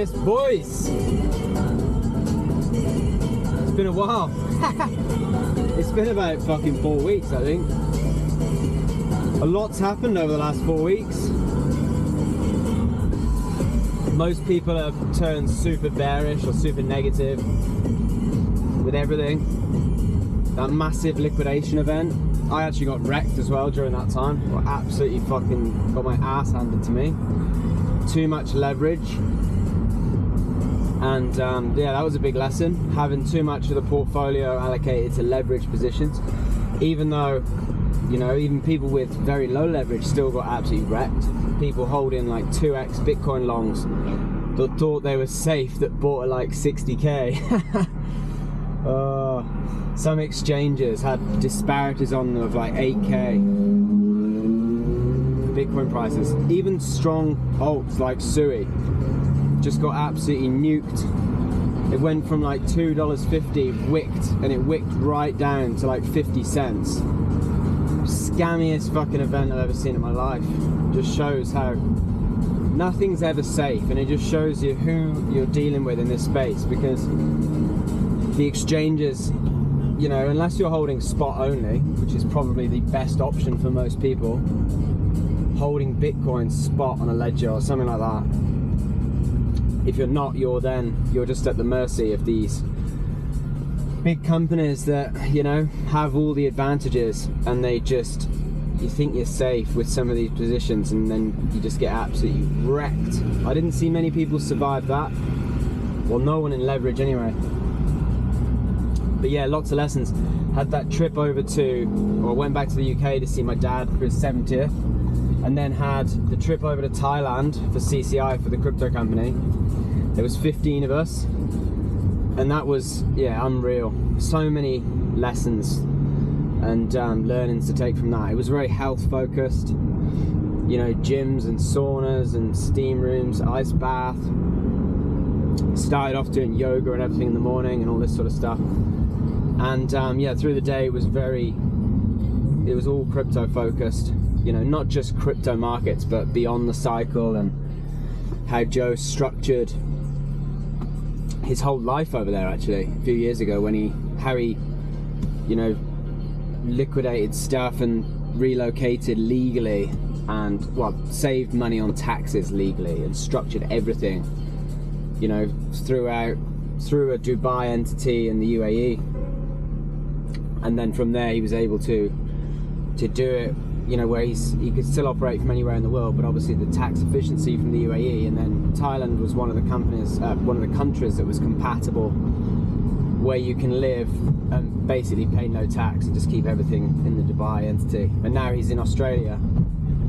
Yes, boys! It's been a while. It's been about fucking 4 weeks, I think. A lot's happened over the last 4 weeks. Most people have turned super bearish or super negative with everything. That massive liquidation event, I actually got wrecked as well during that time. I absolutely fucking got my ass handed to me. Too much leverage. And yeah, that was a big lesson. Having too much of the portfolio allocated to leverage positions. Even though, you know, even people with very low leverage still got absolutely wrecked. People holding like 2x Bitcoin longs that thought they were safe, that bought at like 60k. Some exchanges had disparities on them of like 8k Bitcoin prices. Even strong alts like Sui just got absolutely nuked. It went from like $2.50 wicked, and it wicked right down to like 50 cents. Scammiest fucking event I've ever seen in my life. Just shows how nothing's ever safe, and it just shows you who you're dealing with in this space, because the exchanges, you know, unless you're holding spot only, which is probably the best option for most people, holding Bitcoin spot on a ledger or something like that. If you're not, you're just at the mercy of these big companies that, you know, have all the advantages, and they just, you think you're safe with some of these positions, and then you just get absolutely wrecked. I didn't see many people survive that. Well, no one in leverage anyway. But yeah, lots of lessons. Had that trip over to, or went back to the UK to see my dad for his 70th, and then had the trip over to Thailand for CCI, for the crypto company. There was 15 of us, and that was, yeah, unreal. So many lessons and learnings to take from that. It was very health focused, you know, gyms and saunas and steam rooms, ice bath. Started off doing yoga and everything in the morning and all this sort of stuff. And yeah, through the day it was all crypto focused, you know, not just crypto markets, but beyond the cycle, and how Joe structured his whole life over there actually a few years ago, when how he, you know, liquidated stuff and relocated legally, and, well, saved money on taxes legally, and structured everything, you know, through a Dubai entity in the UAE. And then from there he was able to do it, you know, where he could still operate from anywhere in the world, but obviously the tax efficiency from the UAE. And then Thailand was one of the countries that was compatible, where you can live and basically pay no tax and just keep everything in the Dubai entity. And now he's in Australia,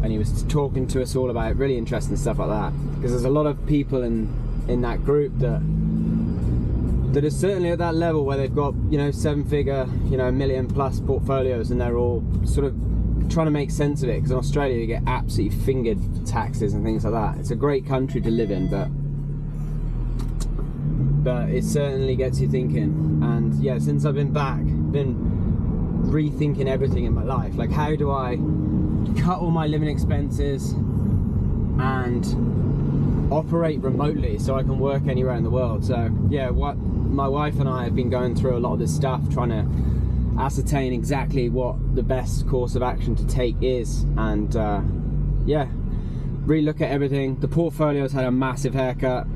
and he was talking to us all about really interesting stuff like that, because there's a lot of people in that group that are certainly at that level where they've got, you know, 7-figure, you know, $1 million+ portfolios, and they're all sort of trying to make sense of it, because in Australia you get absolutely fingered for taxes and things like that. It's a great country to live in, but it certainly gets you thinking. And yeah, since I've been back, been rethinking everything in my life. Like, how do I cut all my living expenses and operate remotely so I can work anywhere in the world? So yeah, my wife and I have been going through a lot of this stuff, trying to ascertain exactly what the best course of action to take is, and yeah, relook at everything. The portfolio's had a massive haircut.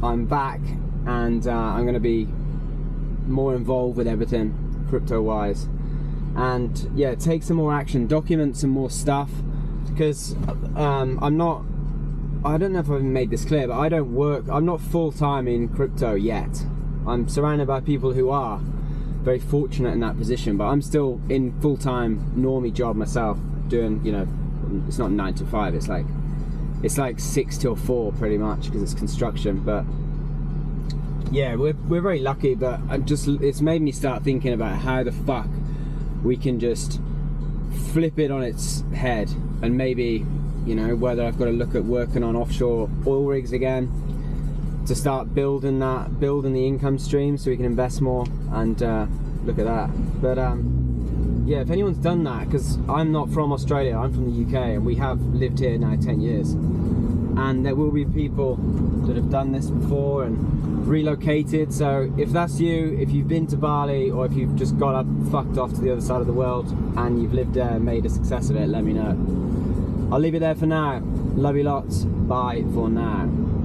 I'm back, and I'm going to be more involved with everything crypto wise, and yeah, take some more action, document some more stuff, because I don't know if I've made this clear, but I'm not full-time in crypto yet. I'm surrounded by people who are very fortunate in that position, but I'm still in full-time normie job myself, doing, you know, it's not 9 to 5, it's like 6 till 4 pretty much, because it's construction. But yeah, we're very lucky, but it's made me start thinking about how the fuck we can just flip it on its head, and maybe, you know, whether I've got to look at working on offshore oil rigs again to start building the income stream so we can invest more, and look at that. But yeah, if anyone's done that, because I'm not from Australia, I'm from the UK, and we have lived here now 10 years, and there will be people that have done this before and relocated. So if that's you, if you've been to Bali, or if you've just got up, fucked off to the other side of the world and you've lived there and made a success of it, let me know. I'll leave it there for now. Love you lots. Bye for now.